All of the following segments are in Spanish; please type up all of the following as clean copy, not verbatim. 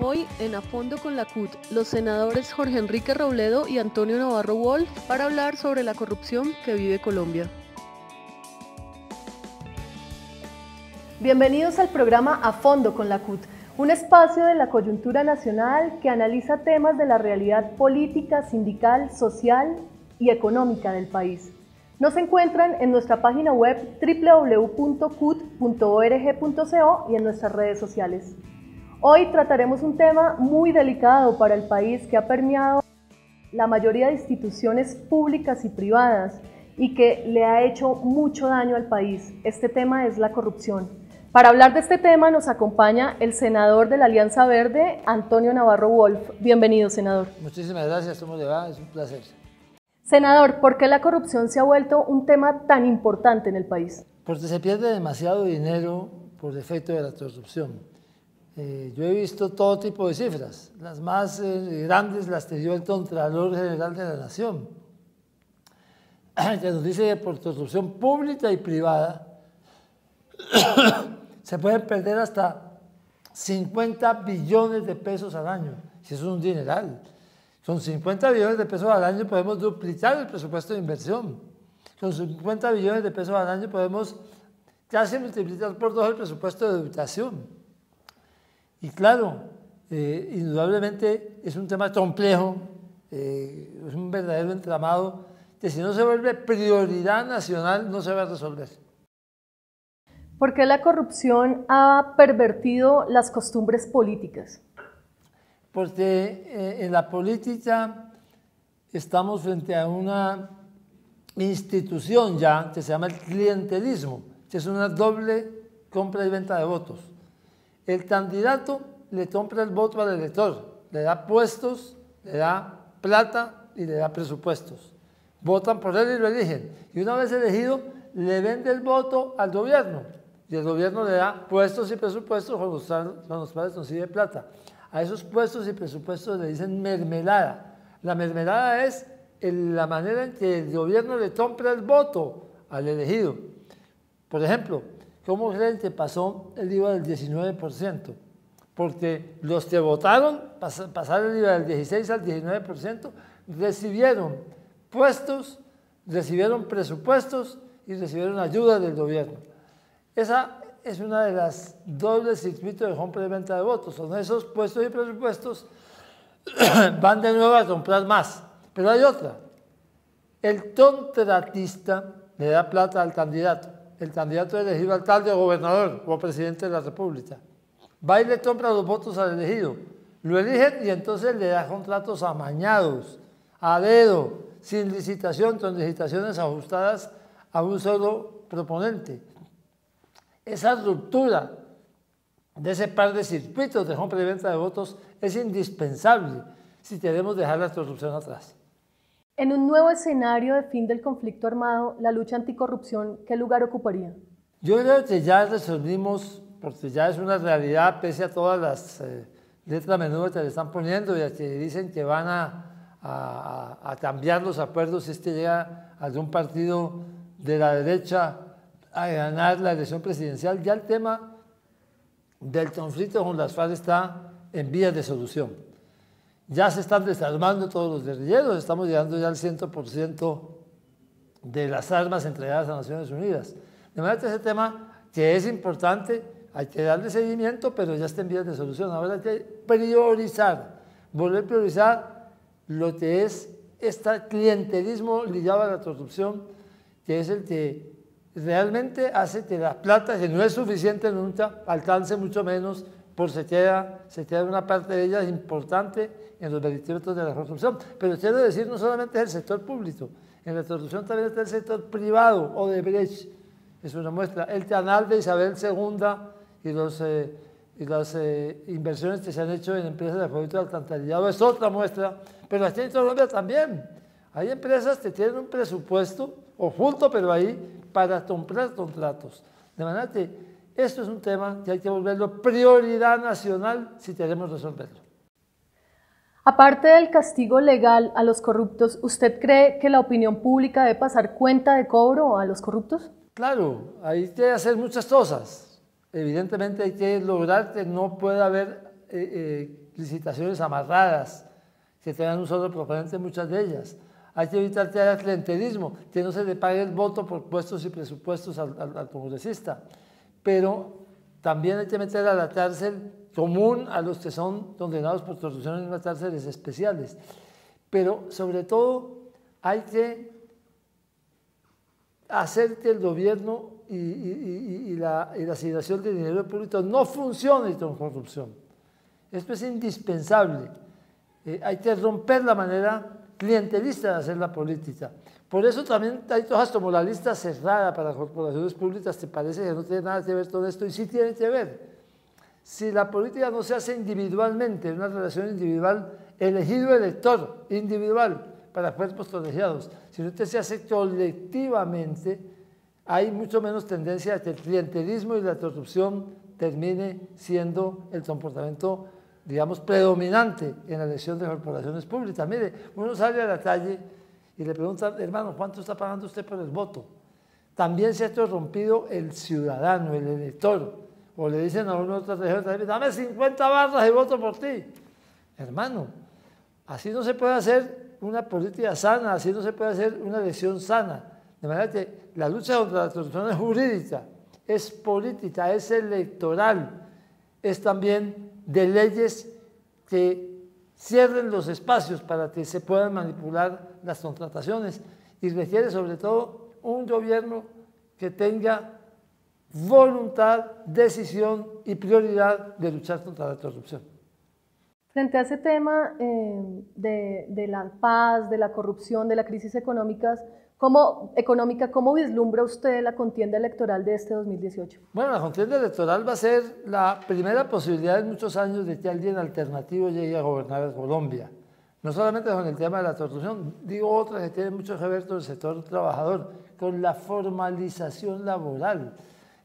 Hoy en A Fondo con la CUT, los senadores Jorge Enrique Robledo y Antonio Navarro Wolf para hablar sobre la corrupción que vive Colombia. Bienvenidos al programa A Fondo con la CUT, un espacio de la coyuntura nacional que analiza temas de la realidad política, sindical, social y económica del país. Nos encuentran en nuestra página web www.cut.org.co y en nuestras redes sociales. Hoy trataremos un tema muy delicado para el país que ha permeado la mayoría de instituciones públicas y privadas y que le ha hecho mucho daño al país. Este tema es la corrupción. Para hablar de este tema nos acompaña el senador de la Alianza Verde, Antonio Navarro Wolf. Bienvenido, senador. Muchísimas gracias, ¿cómo le va? Es un placer. Senador, ¿por qué la corrupción se ha vuelto un tema tan importante en el país? Porque se pierde demasiado dinero por efecto de la corrupción. Yo he visto todo tipo de cifras. Las más grandes las dio el Contralor General de la Nación, que nos dice que por corrupción pública y privada se pueden perder hasta 50 billones de pesos al año. Si eso es un dineral. Con 50 billones de pesos al año podemos duplicar el presupuesto de inversión. Con 50 billones de pesos al año podemos casi multiplicar por 2 el presupuesto de educación. Y claro, indudablemente es un tema complejo, es un verdadero entramado que si no se vuelve prioridad nacional no se va a resolver. ¿Por qué la corrupción ha pervertido las costumbres políticas? Porque en la política estamos frente a una institución ya que se llama el clientelismo, que es una doble compra y venta de votos. El candidato le compra el voto al elector, le da puestos, le da plata y le da presupuestos. Votan por él y lo eligen. Y una vez elegido, le vende el voto al gobierno. Y el gobierno le da puestos y presupuestos con los cuales consigue plata. A esos puestos y presupuestos le dicen mermelada. La mermelada es la manera en que el gobierno le compra el voto al elegido. Por ejemplo, ¿cómo creen que pasó el IVA del 19%? Porque los que votaron pasar el IVA del 16 al 19% recibieron puestos, recibieron presupuestos y recibieron ayuda del gobierno. Esa es una de las dobles circuitos de compra y venta de votos. Son esos puestos y presupuestos van de nuevo a comprar más. Pero hay otra. El contratista le da plata al candidato. El candidato es elegido alcalde o gobernador o presidente de la República. Va y le compra los votos al elegido. Lo eligen y entonces le da contratos amañados, a dedo, sin licitación, con licitaciones ajustadas a un solo proponente. Esa ruptura de ese par de circuitos de compra y venta de votos es indispensable si queremos dejar la corrupción atrás. En un nuevo escenario de fin del conflicto armado, la lucha anticorrupción, ¿qué lugar ocuparía? Yo creo que ya resolvimos, porque ya es una realidad, pese a todas las letras menudas que le están poniendo y a que dicen que van a cambiar los acuerdos si es que llega algún partido de la derecha a ganar la elección presidencial. Ya el tema del conflicto con las FARC está en vías de solución. Ya se están desarmando todos los guerrilleros, estamos llegando ya al 100% de las armas entregadas a Naciones Unidas. De manera que ese tema, que es importante, hay que darle seguimiento, pero ya está en vías de solución. Ahora hay que priorizar, volver a priorizar lo que es este clientelismo ligado a la corrupción, que es el que realmente hace que la plata, que no es suficiente nunca, alcance mucho menos, por se queda una parte de ella importante en los vericuetos de la corrupción. Pero quiero decir, no solamente es el sector público, en la corrupción también está el sector privado, Odebrecht, es una muestra, el canal de Isabel II y las inversiones que se han hecho en empresas de acueducto de alcantarillado es otra muestra, pero aquí en Colombia también. Hay empresas que tienen un presupuesto oculto, pero ahí, para comprar contratos. De manera que esto es un tema que hay que volverlo prioridad nacional si queremos resolverlo. Aparte del castigo legal a los corruptos, ¿usted cree que la opinión pública debe pasar cuenta de cobro a los corruptos? Claro, hay que hacer muchas cosas. Evidentemente hay que lograr que no pueda haber licitaciones amarradas, que tengan un solo proponente en muchas de ellas. Hay que evitar que haya clientelismo, que no se le pague el voto por puestos y presupuestos al congresista. Pero también hay que meter a la cárcel común a los que son condenados por corrupción en las cárceles especiales. Pero sobre todo hay que hacer que el gobierno y la asignación de dinero público no funcione con corrupción. Esto es indispensable. Hay que romper la manera clientelista de hacer la política. Por eso también hay cosas como la lista cerrada para corporaciones públicas, te parece que no tiene nada que ver con esto, y sí tiene que ver. Si la política no se hace individualmente, en una relación individual, elegido elector individual para cuerpos colegiados, sino que se hace colectivamente, hay mucho menos tendencia a que el clientelismo y la corrupción termine siendo el comportamiento, digamos, predominante en la elección de corporaciones públicas. Mire, uno sale a la calle y le preguntan, hermano, ¿cuánto está pagando usted por el voto? También se ha corrompido el ciudadano, el elector, o le dicen a uno de otras regiones, dame 50 barras y voto por ti. Hermano, así no se puede hacer una política sana, así no se puede hacer una elección sana. De manera que la lucha contra la corrupción es jurídica, es política, es electoral, es también de leyes que cierren los espacios para que se puedan manipular las contrataciones, y requiere sobre todo un gobierno que tenga voluntad, decisión y prioridad de luchar contra la corrupción. Frente a ese tema de la paz, de la corrupción, de la crisis económica, ¿cómo vislumbra usted la contienda electoral de este 2018? Bueno, la contienda electoral va a ser la primera posibilidad en muchos años de que alguien alternativo llegue a gobernar Colombia. No solamente con el tema de la corrupción, digo otra que tiene mucho que ver con el sector trabajador, con la formalización laboral.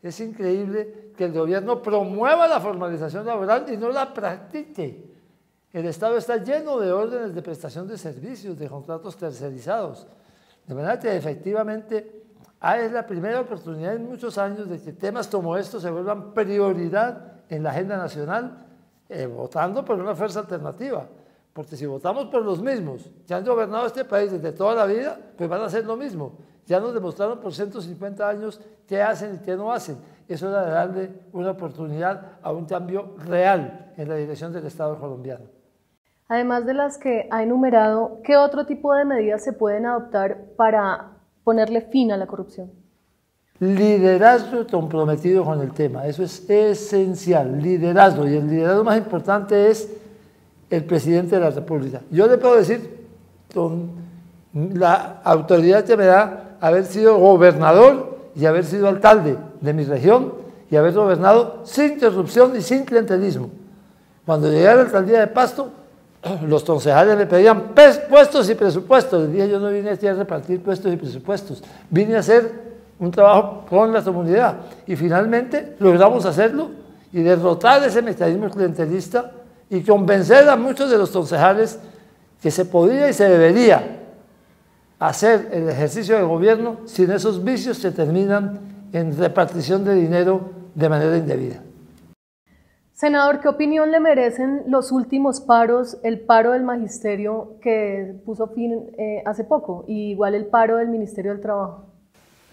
Es increíble que el gobierno promueva la formalización laboral y no la practique. El Estado está lleno de órdenes de prestación de servicios, de contratos tercerizados. De manera que efectivamente es la primera oportunidad en muchos años de que temas como estos se vuelvan prioridad en la agenda nacional, votando por una fuerza alternativa. Porque si votamos por los mismos que han gobernado este país desde toda la vida, pues van a hacer lo mismo. Ya nos demostraron por 150 años qué hacen y qué no hacen. Eso era de darle una oportunidad a un cambio real en la dirección del Estado colombiano. Además de las que ha enumerado, ¿qué otro tipo de medidas se pueden adoptar para ponerle fin a la corrupción? Liderazgo comprometido con el tema, eso es esencial, liderazgo, y el liderazgo más importante es el presidente de la República. Yo le puedo decir, con la autoridad que me da haber sido gobernador y haber sido alcalde de mi región y haber gobernado sin corrupción y sin clientelismo. Cuando llegué a la alcaldía de Pasto, los concejales me pedían puestos y presupuestos. Les dije, yo no vine aquí a repartir puestos y presupuestos, vine a hacer un trabajo con la comunidad. Y finalmente logramos hacerlo y derrotar ese mecanismo clientelista y convencer a muchos de los concejales que se podía y se debería hacer el ejercicio de gobierno sin esos vicios que terminan en repartición de dinero de manera indebida. Senador, ¿qué opinión le merecen los últimos paros, el paro del magisterio que puso fin hace poco, y igual el paro del Ministerio del Trabajo?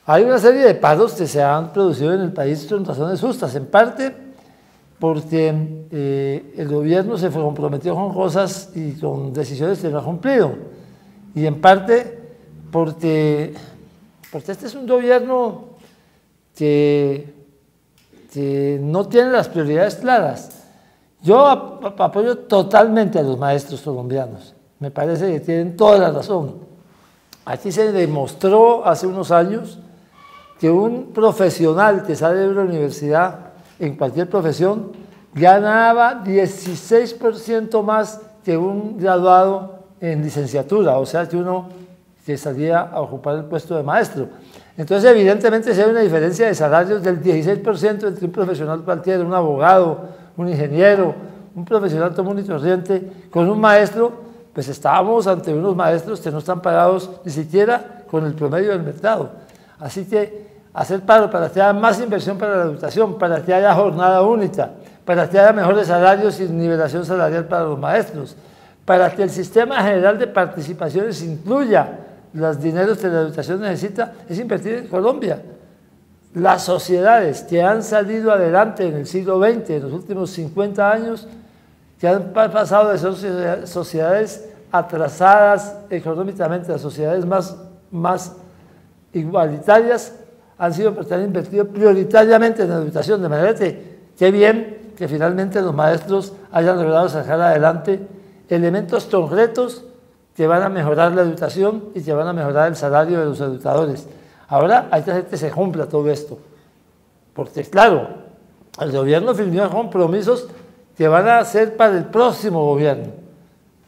Hay una serie de paros que se han producido en el país con razones justas, en parte porque el gobierno se comprometió con cosas y con decisiones que no ha cumplido, y en parte porque este es un gobierno que no tiene las prioridades claras. Yo apoyo totalmente a los maestros colombianos, me parece que tienen toda la razón. Aquí se demostró hace unos años que un profesional que sale de una universidad en cualquier profesión ganaba 16% más que un graduado en licenciatura, o sea que uno que salía a ocupar el puesto de maestro. Entonces, evidentemente, si hay una diferencia de salarios del 16% entre un profesional cualquiera, un abogado, un ingeniero, un profesional común y corriente, con un maestro, pues estábamos ante unos maestros que no están pagados ni siquiera con el promedio del mercado. Así que hacer paro para que haya más inversión para la educación, para que haya jornada única, para que haya mejores salarios y nivelación salarial para los maestros, para que el sistema general de participaciones incluya los dineros que la educación necesita, es invertir en Colombia. Las sociedades que han salido adelante en el siglo XX, en los últimos 50 años, que han pasado de sociedades atrasadas económicamente a sociedades más igualitarias, han sido porque han invertido prioritariamente en la educación, de manera que qué bien que finalmente los maestros hayan logrado sacar adelante elementos concretos que van a mejorar la educación y que van a mejorar el salario de los educadores. Ahora hay que hacer que se cumpla todo esto, porque claro, el gobierno firmó compromisos que van a ser para el próximo gobierno.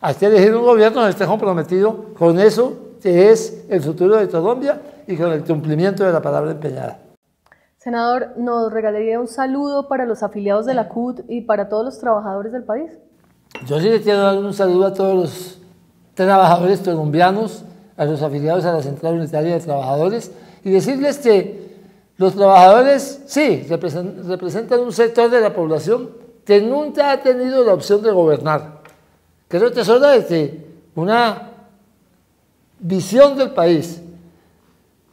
Hay que elegir un gobierno que esté comprometido con eso que es el futuro de Colombia y con el cumplimiento de la palabra empeñada. Senador, ¿nos regalaría un saludo para los afiliados de la CUT y para todos los trabajadores del país? Yo sí le quiero dar un saludo a todos los trabajadores colombianos, a los afiliados a la Central Unitaria de Trabajadores, y decirles que los trabajadores sí representan un sector de la población que nunca ha tenido la opción de gobernar. Creo que es hora de que una visión del país,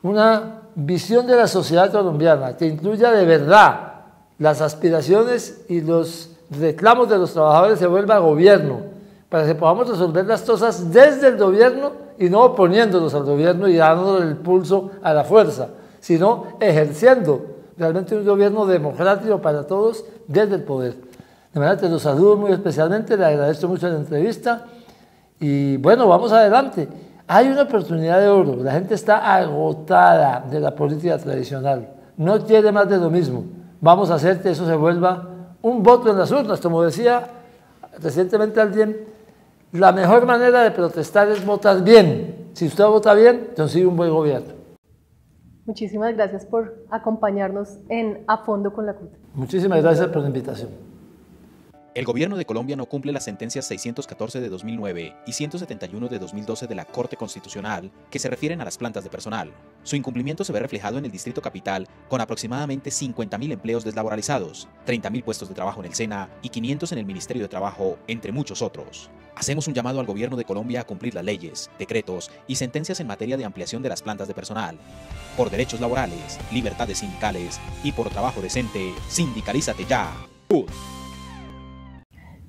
una visión de la sociedad colombiana que incluya de verdad las aspiraciones y los reclamos de los trabajadores se vuelva gobierno, para que podamos resolver las cosas desde el gobierno y no oponiéndonos al gobierno y dándole el pulso a la fuerza, sino ejerciendo realmente un gobierno democrático para todos desde el poder. De manera que los saludo muy especialmente, le agradezco mucho la entrevista y bueno, vamos adelante. Hay una oportunidad de oro, la gente está agotada de la política tradicional, no quiere más de lo mismo. Vamos a hacer que eso se vuelva un voto en las urnas, como decía recientemente alguien, la mejor manera de protestar es votar bien. Si usted vota bien, consigue un buen gobierno. Muchísimas gracias por acompañarnos en A Fondo con la CUT. Muchísimas gracias por la invitación. El gobierno de Colombia no cumple las sentencias 614 de 2009 y 171 de 2012 de la Corte Constitucional que se refieren a las plantas de personal. Su incumplimiento se ve reflejado en el Distrito Capital con aproximadamente 50.000 empleos deslaboralizados, 30.000 puestos de trabajo en el SENA y 500 en el Ministerio de Trabajo, entre muchos otros. Hacemos un llamado al gobierno de Colombia a cumplir las leyes, decretos y sentencias en materia de ampliación de las plantas de personal. Por derechos laborales, libertades sindicales y por trabajo decente, sindicalízate ya.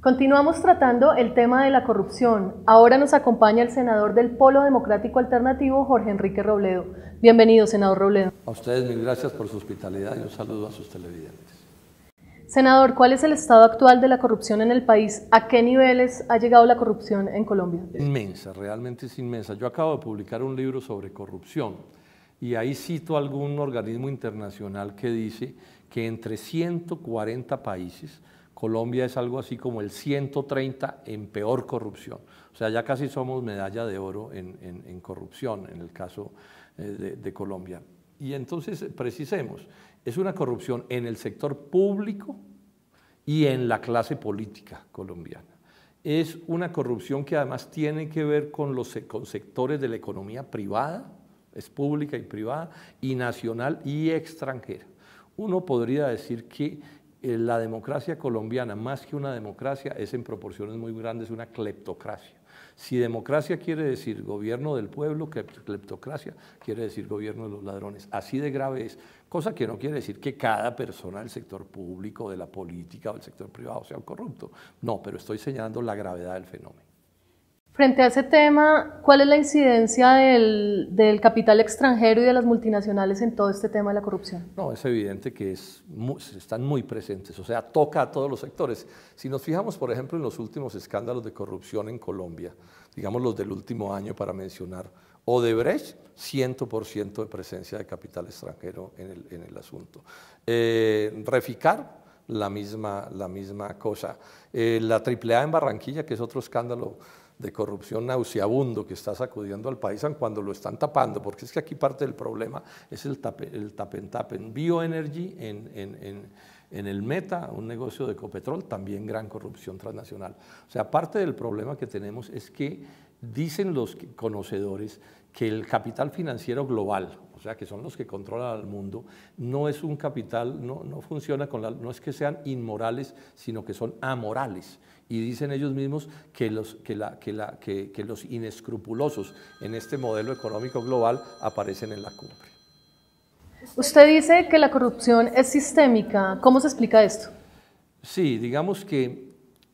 Continuamos tratando el tema de la corrupción. Ahora nos acompaña el senador del Polo Democrático Alternativo, Jorge Enrique Robledo. Bienvenido, senador Robledo. A ustedes mil gracias por su hospitalidad y un saludo a sus televidentes. Senador, ¿cuál es el estado actual de la corrupción en el país? ¿A qué niveles ha llegado la corrupción en Colombia? Inmensa, realmente es inmensa. Yo acabo de publicar un libro sobre corrupción y ahí cito algún organismo internacional que dice que entre 140 países, Colombia es algo así como el 130 en peor corrupción. O sea, ya casi somos medalla de oro en corrupción, en el caso de Colombia. Y entonces, precisemos, es una corrupción en el sector público y en la clase política colombiana. Es una corrupción que además tiene que ver con sectores de la economía privada, es pública y privada, y nacional y extranjera. Uno podría decir que la democracia colombiana, más que una democracia, es en proporciones muy grandes una cleptocracia. Si democracia quiere decir gobierno del pueblo, cleptocracia quiere decir gobierno de los ladrones. Así de grave es, cosa que no quiere decir que cada persona del sector público, de la política o del sector privado sea un corrupto. No, pero estoy señalando la gravedad del fenómeno. Frente a ese tema, ¿cuál es la incidencia del capital extranjero y de las multinacionales en todo este tema de la corrupción? No, es evidente que están muy presentes, o sea, toca a todos los sectores. Si nos fijamos, por ejemplo, en los últimos escándalos de corrupción en Colombia, digamos los del último año para mencionar, Odebrecht, 100% de presencia de capital extranjero en el asunto. Reficar, la misma cosa. La AAA en Barranquilla, que es otro escándalo de corrupción nauseabundo que está sacudiendo al país, aun cuando lo están tapando, porque es que aquí parte del problema es el tapen. Bioenergy en el Meta, un negocio de Ecopetrol, también gran corrupción transnacional. O sea, parte del problema que tenemos es que dicen los conocedores que el capital financiero global, o sea, que son los que controlan al mundo, no es un capital, no funciona no es que sean inmorales, sino que son amorales. Y dicen ellos mismos que los inescrupulosos en este modelo económico global aparecen en la cumbre. Usted dice que la corrupción es sistémica. ¿Cómo se explica esto? Sí, digamos que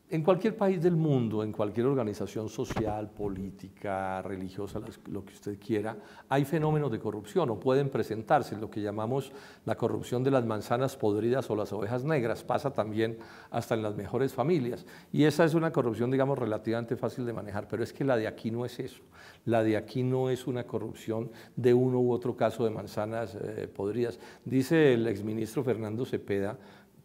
en cualquier país del mundo, en cualquier organización social, política, religiosa, lo que usted quiera, hay fenómenos de corrupción o pueden presentarse, lo que llamamos la corrupción de las manzanas podridas o las ovejas negras, pasa también hasta en las mejores familias. Y esa es una corrupción, digamos, relativamente fácil de manejar, pero es que la de aquí no es eso. La de aquí no es una corrupción de uno u otro caso de manzanas podridas. Dice el exministro Fernando Cepeda,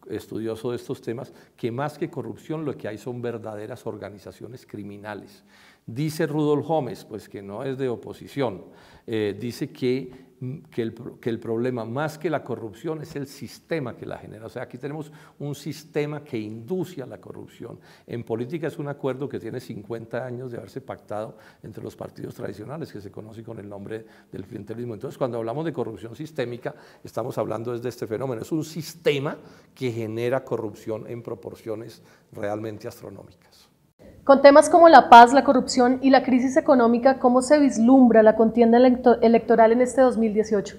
estudioso de estos temas, que más que corrupción lo que hay son verdaderas organizaciones criminales. Dice Rudolf Gómez, pues que no es de oposición, dice que el problema más que la corrupción es el sistema que la genera. O sea, aquí tenemos un sistema que induce a la corrupción. En política es un acuerdo que tiene 50 años de haberse pactado entre los partidos tradicionales, que se conoce con el nombre del clientelismo. Entonces, cuando hablamos de corrupción sistémica, estamos hablando de este fenómeno. Es un sistema que genera corrupción en proporciones realmente astronómicas. Con temas como la paz, la corrupción y la crisis económica, ¿cómo se vislumbra la contienda electoral en este 2018?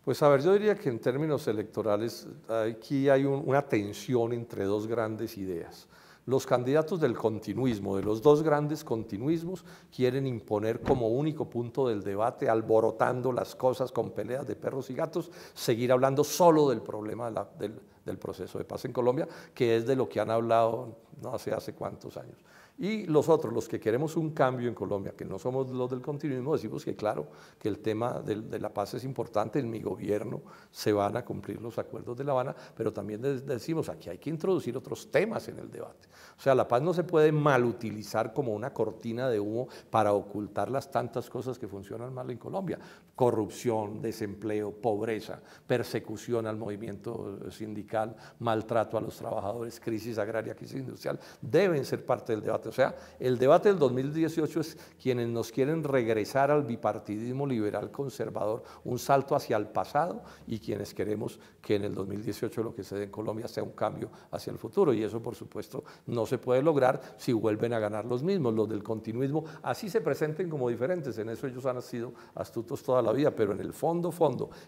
Pues a ver, yo diría que en términos electorales aquí hay una tensión entre dos grandes ideas. Los candidatos del continuismo, de los dos grandes continuismos, quieren imponer como único punto del debate, alborotando las cosas con peleas de perros y gatos, seguir hablando solo del problema del proceso de paz en Colombia, que es de lo que han hablado no sé hace cuántos años. Y los otros, los que queremos un cambio en Colombia, que no somos los del continuismo, decimos que claro, que el tema de la paz es importante, en mi gobierno se van a cumplir los acuerdos de La Habana, pero también decimos aquí hay que introducir otros temas en el debate. O sea, la paz no se puede mal utilizar como una cortina de humo para ocultar las tantas cosas que funcionan mal en Colombia. Corrupción, desempleo, pobreza, persecución al movimiento sindical, maltrato a los trabajadores, crisis agraria, crisis industrial, deben ser parte del debate. O sea, el debate del 2018 es quienes nos quieren regresar al bipartidismo liberal conservador, un salto hacia el pasado, y quienes queremos que en el 2018 lo que se dé en Colombia sea un cambio hacia el futuro, y eso por supuesto no se puede lograr si vuelven a ganar los mismos, los del continuismo, así se presenten como diferentes, en eso ellos han sido astutos toda la vida, pero en el fondo,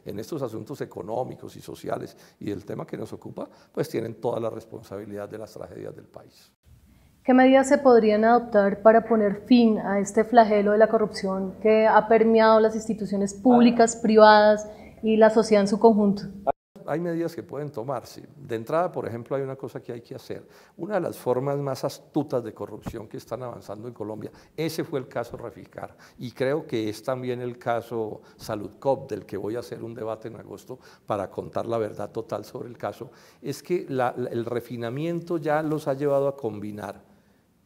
en estos asuntos económicos y sociales y del tema que nos ocupa, pues tienen toda la responsabilidad de las tragedias del país. ¿Qué medidas se podrían adoptar para poner fin a este flagelo de la corrupción que ha permeado las instituciones públicas, privadas y la sociedad en su conjunto? Hay medidas que pueden tomarse. De entrada, por ejemplo, hay una cosa que hay que hacer. Una de las formas más astutas de corrupción que están avanzando en Colombia, ese fue el caso Reficar, y creo que es también el caso Saludcop, del que voy a hacer un debate en agosto para contar la verdad total sobre el caso, es que el refinamiento ya los ha llevado a combinar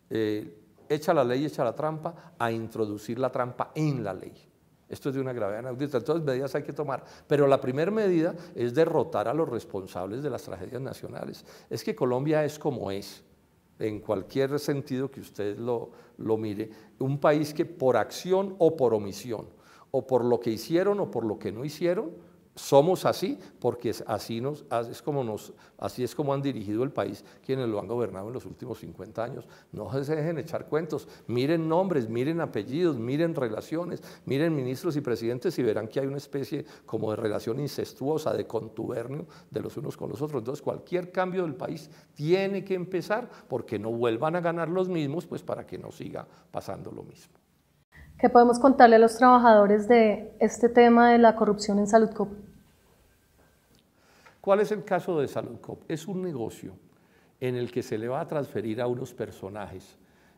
echa la ley, echa la trampa, a introducir la trampa en la ley. Esto es de una gravedad inaudita, entonces medidas hay que tomar, pero la primera medida es derrotar a los responsables de las tragedias nacionales. Es que Colombia es como es, en cualquier sentido que usted lo mire, un país que por acción o por omisión, o por lo que hicieron o por lo que no hicieron, somos así porque así es como han dirigido el país quienes lo han gobernado en los últimos 50 años. No se dejen echar cuentos, miren nombres, miren apellidos, miren relaciones, miren ministros y presidentes y verán que hay una especie como de relación incestuosa, de contubernio de los unos con los otros. Entonces cualquier cambio del país tiene que empezar porque no vuelvan a ganar los mismos, pues para que no siga pasando lo mismo. ¿Qué podemos contarle a los trabajadores de este tema de la corrupción en Saludcop? ¿Cuál es el caso de Saludcop? Es un negocio en el que se le va a transferir a unos personajes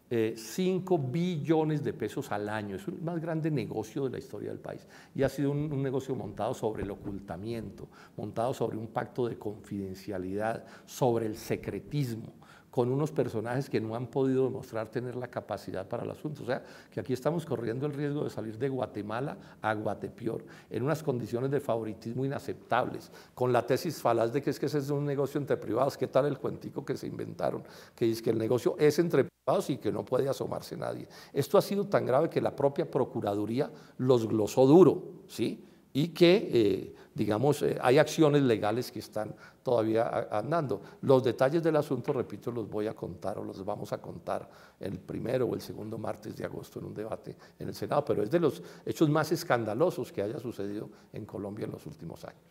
5 billones de pesos al año. Es el más grande negocio de la historia del país y ha sido un negocio montado sobre el ocultamiento, montado sobre un pacto de confidencialidad, sobre el secretismo, con unos personajes que no han podido demostrar tener la capacidad para el asunto. O sea, que aquí estamos corriendo el riesgo de salir de Guatemala a Guatepeor en unas condiciones de favoritismo inaceptables, con la tesis falaz de que ese es un negocio entre privados. ¿Qué tal el cuentico que se inventaron? Que dice que el negocio es entre privados y que no puede asomarse nadie. Esto ha sido tan grave que la propia Procuraduría los glosó duro, ¿sí? y que, digamos, hay acciones legales que están todavía andando. Los detalles del asunto, repito, los voy a contar o los vamos a contar el primero o el segundo martes de agosto en un debate en el Senado, pero es de los hechos más escandalosos que haya sucedido en Colombia en los últimos años.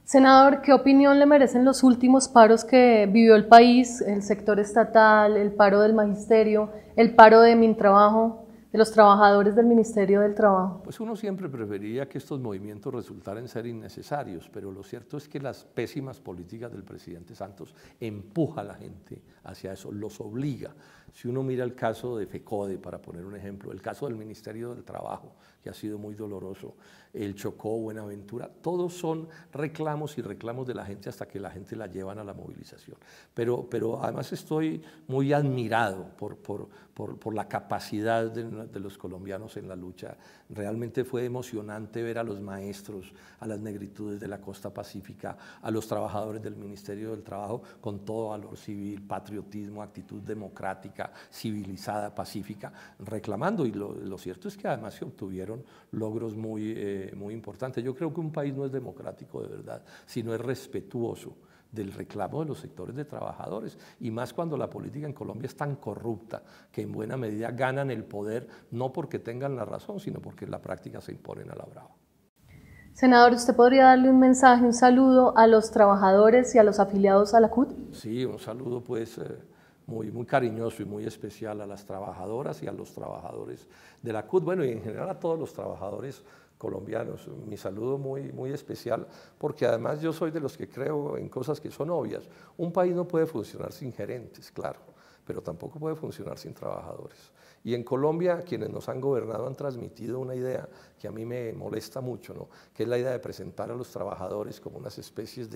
Senador, ¿qué opinión le merecen los últimos paros que vivió el país, el sector estatal, el paro del magisterio, el paro de Mintrabajo, de los trabajadores del Ministerio del Trabajo? Pues uno siempre preferiría que estos movimientos resultaran ser innecesarios, pero lo cierto es que las pésimas políticas del presidente Santos empuja a la gente hacia eso, los obliga. Si uno mira el caso de FECODE, para poner un ejemplo, el caso del Ministerio del Trabajo, que ha sido muy doloroso, el Chocó, Buenaventura, todos son reclamos y reclamos de la gente hasta que la gente la llevan a la movilización. Pero además estoy muy admirado por la capacidad de los colombianos en la lucha. Realmente fue emocionante ver a los maestros, a las negritudes de la costa pacífica, a los trabajadores del Ministerio del Trabajo con todo valor civil, patriotismo, actitud democrática, civilizada, pacífica, reclamando. Y lo cierto es que además se obtuvieron logros muy importantes. Yo creo que un país no es democrático de verdad, sino es respetuoso del reclamo de los sectores de trabajadores, y más cuando la política en Colombia es tan corrupta que en buena medida ganan el poder no porque tengan la razón, sino porque en la práctica se imponen a la brava. Senador, ¿usted podría darle un mensaje, un saludo a los trabajadores y a los afiliados a la CUT? Sí, un saludo pues muy cariñoso y muy especial a las trabajadoras y a los trabajadores de la CUT, bueno, y en general a todos los trabajadores colombianos. Mi saludo muy especial, porque además yo soy de los que creo en cosas que son obvias. Un país no puede funcionar sin gerentes, claro, pero tampoco puede funcionar sin trabajadores. Y en Colombia, quienes nos han gobernado han transmitido una idea que a mí me molesta mucho, ¿no? Que es la idea de presentar a los trabajadores como unas especies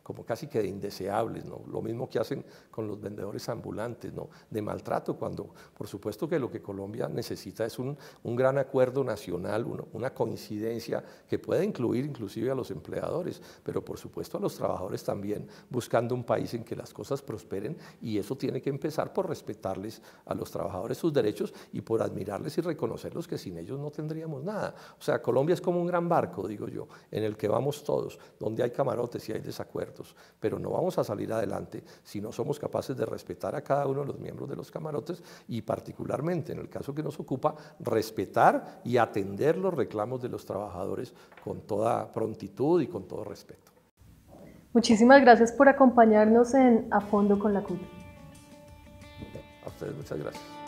como casi que de indeseables, ¿no? Lo mismo que hacen con los vendedores ambulantes, ¿no? De maltrato, cuando por supuesto que lo que Colombia necesita es un gran acuerdo nacional, una coincidencia que pueda incluir inclusive a los empleadores, pero por supuesto a los trabajadores también, buscando un país en que las cosas prosperen, y eso tiene que empezar por respetarles a los trabajadores sus derechos y por admirarles y reconocerlos, que sin ellos no tendríamos nada. O sea, Colombia es como un gran barco, digo yo, en el que vamos todos, donde hay camarotes y hay desacuerdos, pero no vamos a salir adelante si no somos capaces de respetar a cada uno de los miembros de los camarotes y particularmente, en el caso que nos ocupa, respetar y atender los reclamos de los trabajadores con toda prontitud y con todo respeto. Muchísimas gracias por acompañarnos en A Fondo con la CUT. A ustedes muchas gracias.